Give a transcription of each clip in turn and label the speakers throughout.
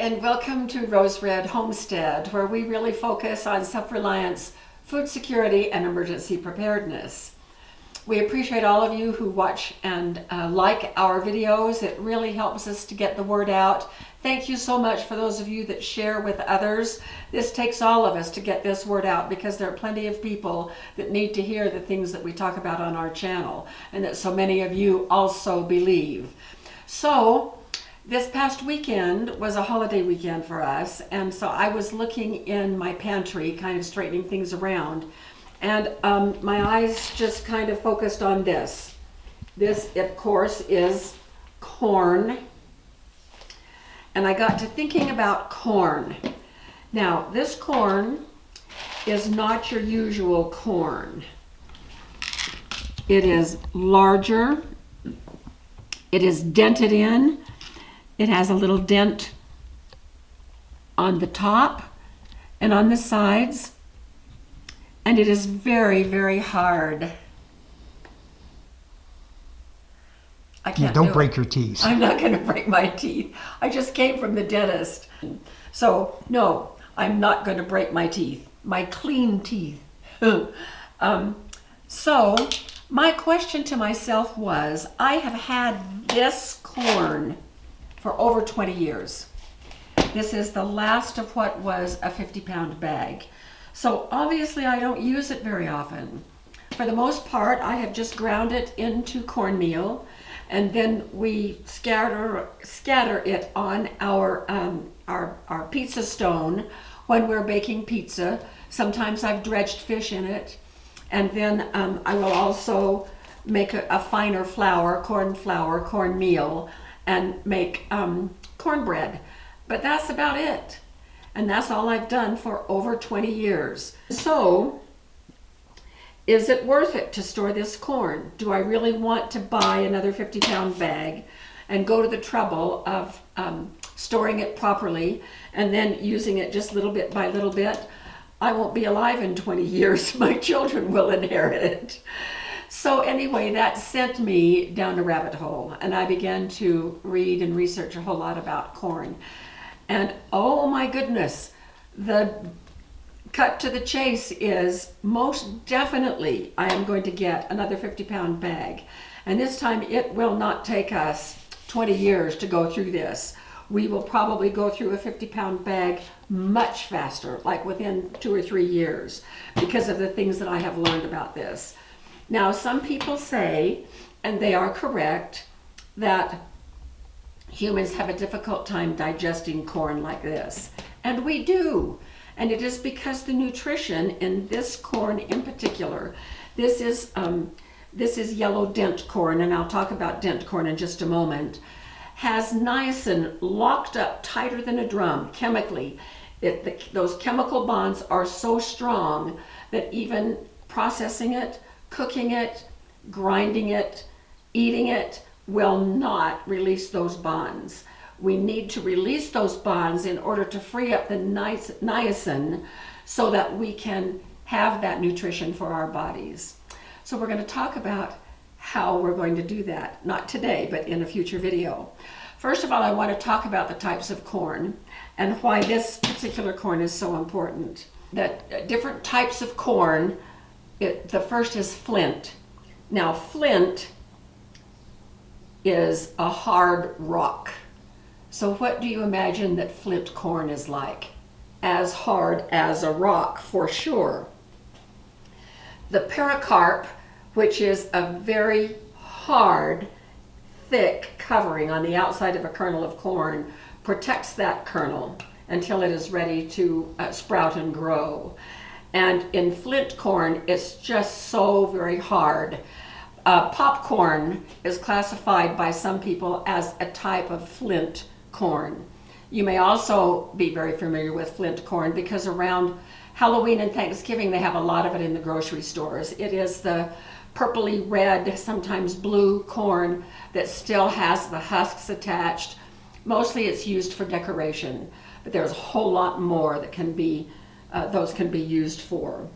Speaker 1: and welcome to Rose Red Homestead, where we really focus on self-reliance, food security, and emergency preparedness. We appreciate all of you who watch and like our videos. It really helps us to get the word out. Thank you so much for those of you that share with others. This takes all of us to get this word out, because there are plenty of people that need to hear the things that we talk about on our channel, and that so many of you also believe. So, this past weekend was a holiday weekend for us, and so I was looking in my pantry, kind of straightening things around, and my eyes just kind of focused on this. This, of course, is corn, and I got to thinking about corn. Now, this corn is not your usual corn. It is larger, it is dented in. It has a little dent on the top and on the sides, and it is very, very hard. I can't
Speaker 2: don't break your teeth.
Speaker 1: I'm not going to break my teeth. I just came from the dentist. So, no, I'm not going to break my teeth, my clean teeth. So, my question to myself was, I have had this corn for over 20 years. This is the last of what was a 50-pound bag. So obviously I don't use it very often. For the most part, I have just ground it into cornmeal, and then we scatter it on our pizza stone when we're baking pizza. Sometimes I've dredged fish in it, and then I will also make a finer flour, cornmeal, and make cornbread. But that's about it. And that's all I've done for over 20 years. So, is it worth it to store this corn? Do I really want to buy another 50-pound bag and go to the trouble of storing it properly and then using it just little bit by little bit? I won't be alive in 20 years. My children will inherit it. So anyway, that sent me down a rabbit hole, and I began to read and research a whole lot about corn. And oh my goodness, the cut to the chase is most definitely I am going to get another 50-pound bag. And this time it will not take us 20 years to go through this. We will probably go through a 50-pound bag much faster, like within 2 or 3 years, because of the things that I have learned about this. Now, some people say, and they are correct, that humans have a difficult time digesting corn like this. And we do. And it is because the nutrition in this corn in particular, this is yellow dent corn, and I'll talk about dent corn in just a moment, has niacin locked up tighter than a drum chemically. Those chemical bonds are so strong that even processing it, cooking it, grinding it, eating it will not release those bonds. We need to release those bonds in order to free up the niacin so that we can have that nutrition for our bodies. So we're going to talk about how we're going to do that, not today, but in a future video. First of all, I want to talk about the types of corn and why this particular corn is so important. That different types of corn, the first is flint. Now, flint is a hard rock. So what do you imagine that flint corn is like? As hard as a rock, for sure. The pericarp, which is a very hard, thick covering on the outside of a kernel of corn, protects that kernel until it is ready to sprout and grow. And in flint corn, it's just so very hard. Popcorn is classified by some people as a type of flint corn. You may also be very familiar with flint corn because around Halloween and Thanksgiving they have a lot of it in the grocery stores. It is the purpley red, sometimes blue corn that still has the husks attached. Mostly it's used for decoration, but there's a whole lot more that can be those can be used for.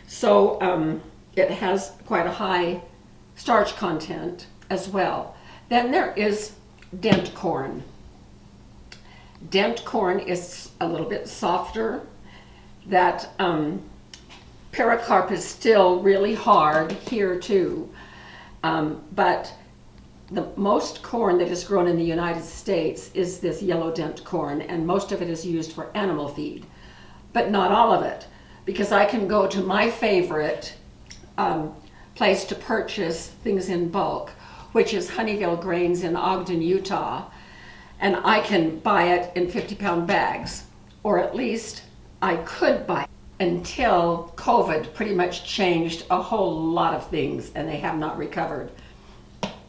Speaker 1: So it has quite a high starch content as well. Then there is dent corn. Dent corn is a little bit softer. That pericarp is still really hard here too. But the most corn that is grown in the United States is this yellow dent corn, and most of it is used for animal feed, but not all of it, because I can go to my favorite place to purchase things in bulk, which is Honeyville Grains in Ogden, Utah, and I can buy it in 50-pound bags, or at least I could buy it until COVID pretty much changed a whole lot of things, and they have not recovered.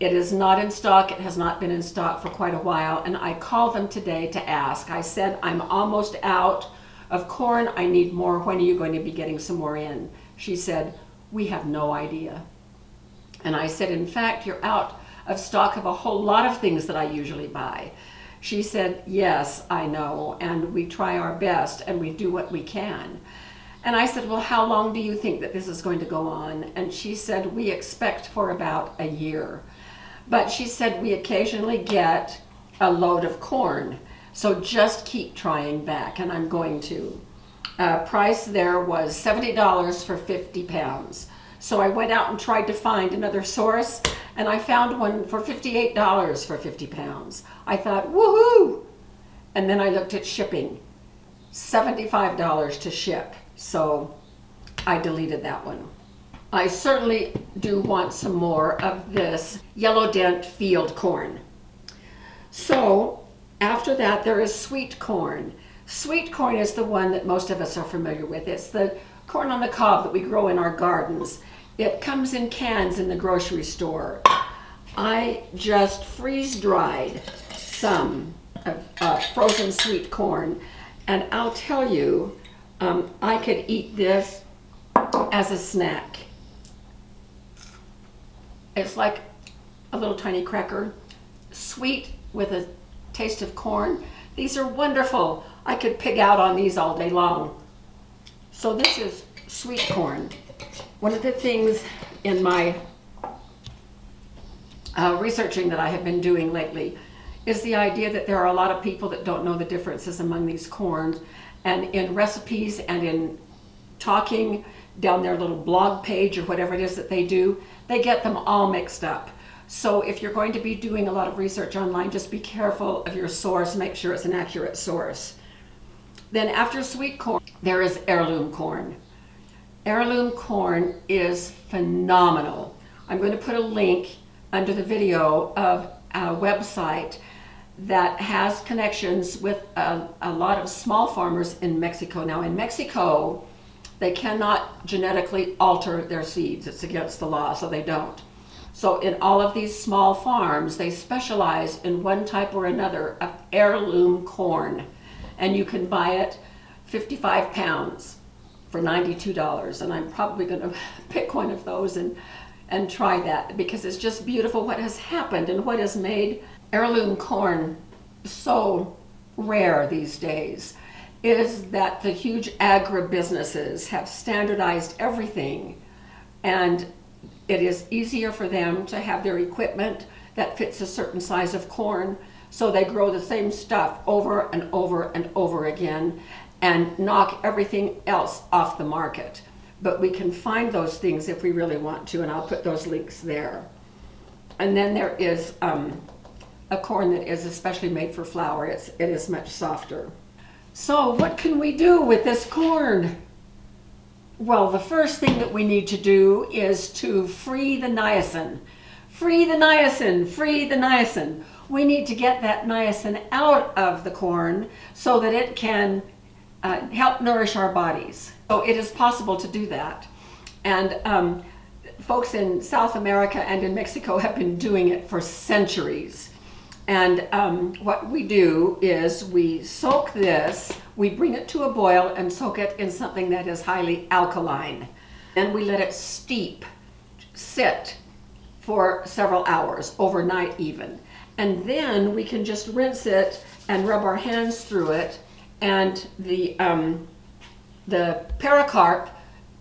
Speaker 1: It is not in stock. It has not been in stock for quite a while, and I called them today to ask. I said, I'm almost out of corn. I need more. When are you going to be getting some more in? She said, we have no idea. And I said, in fact, you're out of stock of a whole lot of things that I usually buy. She said, yes, I know, and we try our best, and we do what we can. And I said, well, how long do you think that this is going to go on? And she said, we expect for about a year. But she said, we occasionally get a load of corn, so just keep trying back, and I'm going to. Price there was $70 for 50 pounds. So I went out and tried to find another source, and I found one for $58 for 50 pounds. I thought, woohoo! And then I looked at shipping, $75 to ship. So I deleted that one. I certainly do want some more of this yellow dent field corn. So after that, there is sweet corn. Sweet corn is the one that most of us are familiar with. It's the corn on the cob that we grow in our gardens. It comes in cans in the grocery store. I just freeze dried some of frozen sweet corn, and I'll tell you, I could eat this as a snack. It's like a little tiny cracker, sweet with a taste of corn. These are wonderful. I could pig out on these all day long. So this is sweet corn. One of the things in my researching that I have been doing lately is the idea that there are a lot of people that don't know the differences among these corns, and in recipes and in talking down their little blog page or whatever it is that they do, they get them all mixed up. So if you're going to be doing a lot of research online, just be careful of your source, make sure it's an accurate source. Then after sweet corn, there is heirloom corn. Heirloom corn is phenomenal. I'm going to put a link under the video of a website that has connections with a lot of small farmers in Mexico. Now in Mexico, they cannot genetically alter their seeds. It's against the law, so they don't. So in all of these small farms, they specialize in one type or another of heirloom corn. And you can buy it 55 pounds for $92. And I'm probably going to pick one of those and try that, because it's just beautiful what has happened and what has made heirloom corn so rare these days is that the huge agribusinesses have standardized everything, and it is easier for them to have their equipment that fits a certain size of corn, so they grow the same stuff over and over and over again and knock everything else off the market. But we can find those things if we really want to, and I'll put those links there. And then there is a corn that is especially made for flour. It is much softer. So what can we do with this corn? Well, the first thing that we need to do is to free the niacin. Free the niacin, free the niacin. We need to get that niacin out of the corn so that it can help nourish our bodies. So it is possible to do that. And folks in South America and in Mexico have been doing it for centuries. And what we do is we soak this, we bring it to a boil and soak it in something that is highly alkaline. Then we let it sit for several hours, overnight even. And then we can just rinse it and rub our hands through it, and the pericarp,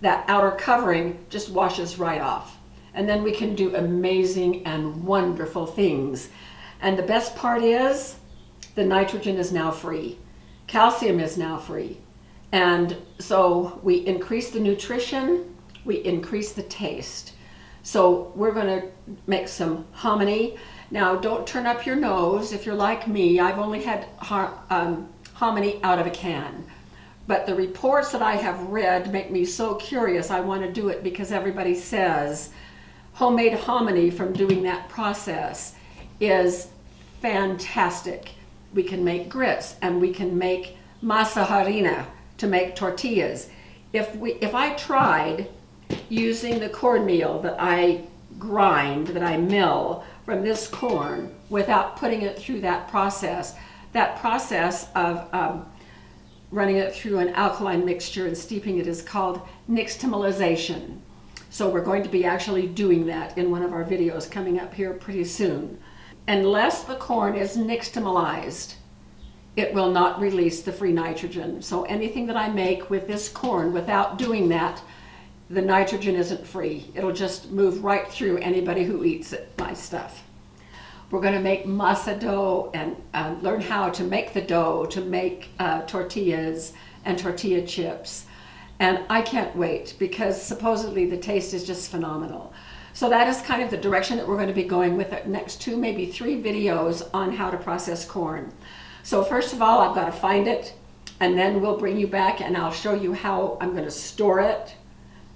Speaker 1: that outer covering, just washes right off. And then we can do amazing and wonderful things. And the best part is, the nitrogen is now free. Calcium is now free. And so we increase the nutrition, we increase the taste. So we're going to make some hominy. Now, don't turn up your nose if you're like me. I've only had hominy out of a can. But the reports that I have read make me so curious. I want to do it because everybody says homemade hominy from doing that process is fantastic. We can make grits and we can make masa harina to make tortillas. If I tried using the cornmeal that I grind, that I mill from this corn without putting it through that process of running it through an alkaline mixture and steeping it is called nixtamalization. So we're going to be actually doing that in one of our videos coming up here pretty soon. Unless the corn is nixtamalized, it will not release the free nitrogen. So anything that I make with this corn without doing that, the nitrogen isn't free. It'll just move right through anybody who eats it, my stuff. We're going to make masa dough and learn how to make the dough to make tortillas and tortilla chips. And I can't wait because supposedly the taste is just phenomenal. So that is kind of the direction that we're going to be going with the next 2, maybe 3 videos on how to process corn. So first of all, I've got to find it, and then we'll bring you back and I'll show you how I'm going to store it.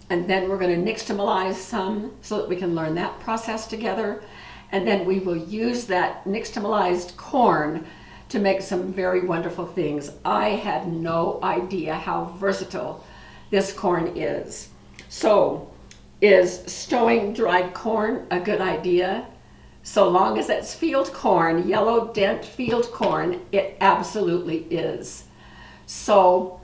Speaker 1: And then we're going to nixtamalize some so that we can learn that process together. And then we will use that nixtamalized corn to make some very wonderful things. I had no idea how versatile this corn is. So, is stowing dried corn a good idea? So long as it's field corn, yellow dent field corn, it absolutely is. So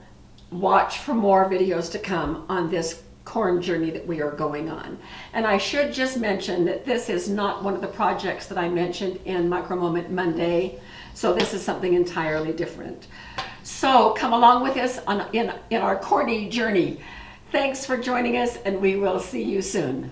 Speaker 1: watch for more videos to come on this corn journey that we are going on. And I should just mention that this is not one of the projects that I mentioned in Micro Moment Monday. So this is something entirely different. So come along with us in our corny journey. Thanks for joining us, and we will see you soon.